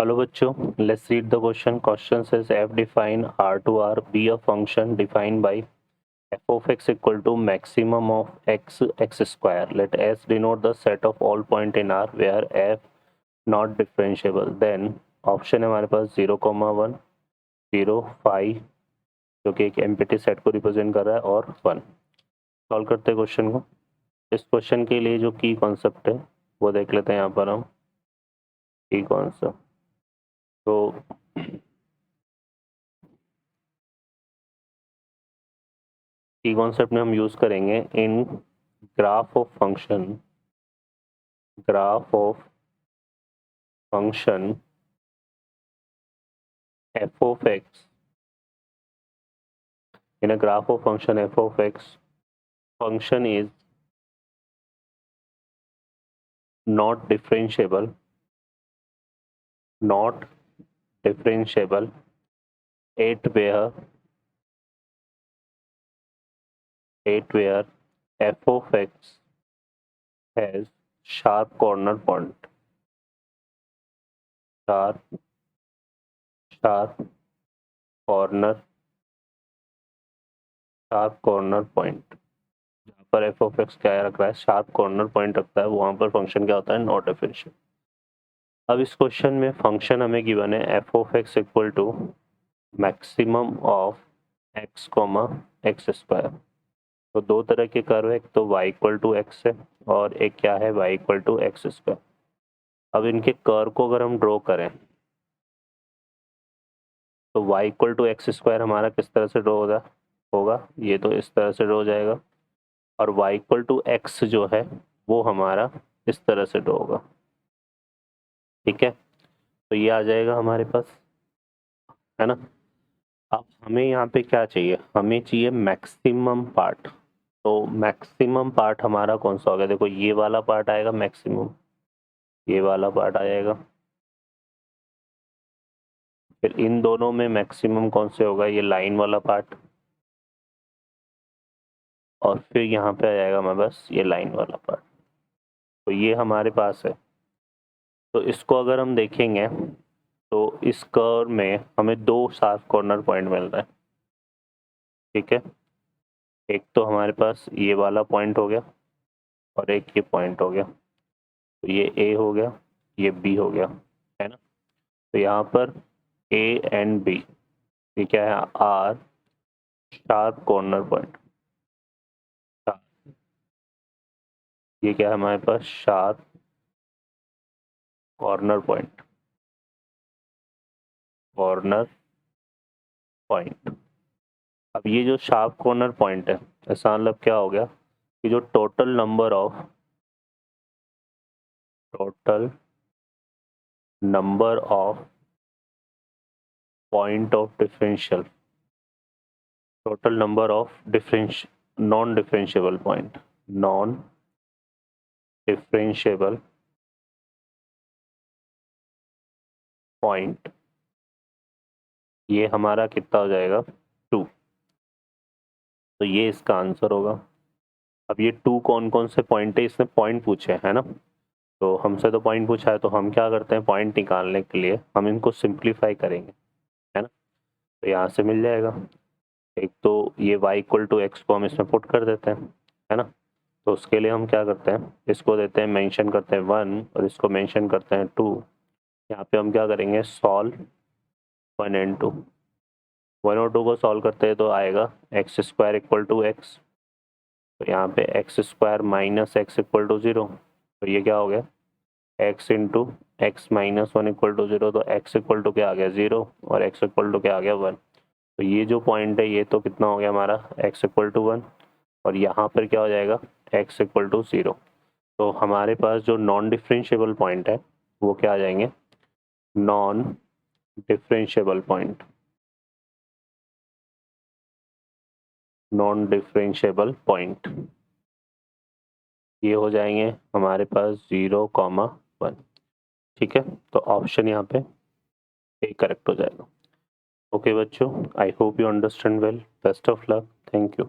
Hello बच्चों, let's read the question. Question says f define r to r be a function defined by f of x equal to maximum of x square. Let s denote the set of all point in r where f not differentiable. Then option है हमारे पास 0,1, 0, 5 जो कि एक empty set को represent कर रहा है और 1. सॉल्व करते हैं क्वेश्चन को. इस क्वेश्चन के लिए जो की कॉन्सेप्ट है वो देख लेते हैं यहाँ पर हम. की कॉन्सेप्ट तो की कॉन्सेप्ट में हम यूज करेंगे in graph of function f of x. In a graph of function f of x, function is not differentiable at where f of x has sharp corner point. Sharp corner point. जहाँ पर f of x क्या रख रहा है, sharp corner point रखता है, वहाँ पर फंक्शन क्या होता है, नॉट डिफरेंशियल. अब इस क्वेश्चन में फंक्शन हमें गिवन है f of x equal to maximum of x, x square. तो दो तरह के कर्व है, एक तो y इक्वल टू एक्स है और एक क्या है, y equal to x square. अब इनके कर्व को अगर हम ड्रॉ करें तो y equal to x square हमारा किस तरह से ड्रॉ होगा, ये तो इस तरह से ड्रॉ हो जाएगा. और y इक्वल टू एक्स जो है वो हमारा इस तरह से ड्रॉ होगा. ठीक है, तो ये आ जाएगा हमारे पास, है ना. अब हमें यहाँ पे क्या चाहिए, हमें चाहिए मैक्सिमम पार्ट. तो मैक्सिमम पार्ट हमारा कौन सा होगा, देखो ये वाला पार्ट आएगा मैक्सिमम, ये वाला पार्ट आ जाएगा. फिर इन दोनों में मैक्सिमम कौन से होगा, ये लाइन वाला पार्ट. और फिर यहाँ पे आ जाएगा हमारे पास ये लाइन वाला पार्ट. तो ये हमारे पास है. तो इसको अगर हम देखेंगे तो इस कर्व में हमें दो शार्प कॉर्नर पॉइंट मिल रहा है. ठीक है, एक तो हमारे पास ये वाला पॉइंट हो गया और एक ये पॉइंट हो गया. तो ये A हो गया, ये B हो गया, है ना. तो यहाँ पर A एंड B ये क्या है, R शार्प कॉर्नर पॉइंट. ये क्या है हमारे पास, शार्प कॉर्नर पॉइंट. अब ये जो शार्प कॉर्नर पॉइंट है, ऐसा मतलब क्या हो गया कि जो total number of point of differential, total number of non differentiable point, ये हमारा कितना हो जाएगा, 2. तो ये इसका आंसर होगा. अब ये 2 कौन कौन से पॉइंट है, इसने पॉइंट पूछे है ना. तो हमसे तो पॉइंट पूछा है, तो हम क्या करते हैं, पॉइंट निकालने के लिए हम इनको सिंप्लीफाई करेंगे, है ना. तो यहाँ से मिल जाएगा. एक तो ये y इक्वल टू एक्स को हम इसमें पुट कर देते हैं, है ना. तो उसके लिए हम क्या करते हैं, इसको देते हैं मेंशन करते हैं 1 और इसको मेंशन करते हैं 2. यहाँ पे हम क्या करेंगे, सॉल्व 1 एंड 2. 1 और 2 को सॉल्व करते हैं तो आएगा x square equal to x. तो यहाँ पे x square minus x equal to 0. तो ये क्या हो गया, x into x minus 1 equal to 0. तो एक्स इक्वल टू क्या आ गया, 0 और एक्स इक्वल टू क्या आ गया, 1. तो ये जो पॉइंट है ये तो कितना हो गया हमारा, x इक्वल टू 1 और यहाँ पर क्या हो जाएगा, x इक्वल टू 0. तो हमारे पास जो नॉन डिफरेंशिएबल पॉइंट है वो क्या आ जाएंगे, नॉन डिफरेंशिएबल पॉइंट ये हो जाएंगे हमारे पास 0,1. ठीक है, तो ऑप्शन यहाँ पे ए करेक्ट हो जाएगा. ओके बच्चों, I hope you understand well. Best of luck. Thank you.